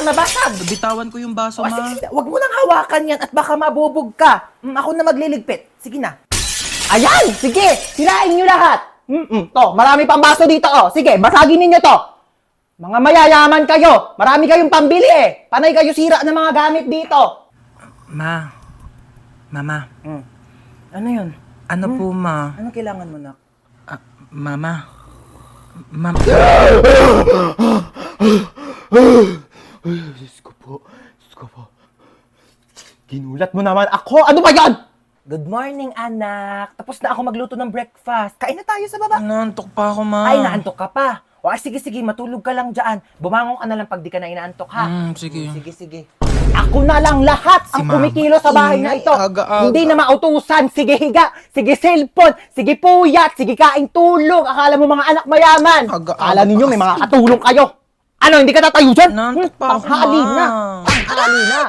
mabasag. Bitawan ko yung baso, O, ma. sige, wag mo nang hawakan yan at baka mabubog ka. Ako na magliligpit. Sige na. Ayan! Sige! Sirain nyo lahat! To, marami pang baso dito, oh. Sige, basagin ninyo to. Mga mayayaman kayo. Marami kayong pambili eh. Panay kayo sira ng mga gamit dito. Mama. Ano yun? Ano po, ma? Anong kailangan mo, nak? Mama. Diyos ko po. Ginulat mo naman ako. Ano ba yan? Good morning, anak. Tapos na ako magluto ng breakfast. Kain na tayo sa baba. Naantok pa ako, ma. Ay, naantok ka pa. O, sige, matulog ka lang dyan. Bumangon ka na lang pag di ka na inaantok, ha? Sige. Sige. Ako na lang lahat ang Mama. kumikilo sa bahay na ito. Aga-aga. Hindi na mautusan. Sige, higa. Sige, cellphone. Sige, puyat. Sige, kain tulog. Akala mo mga anak mayaman. Aga-aga Akala ninyo pa may kasi. mga katulong kayo. Ano, hindi ka tatayo dyan? Naantok pa ako, Panghali Ma. na. Panghali na.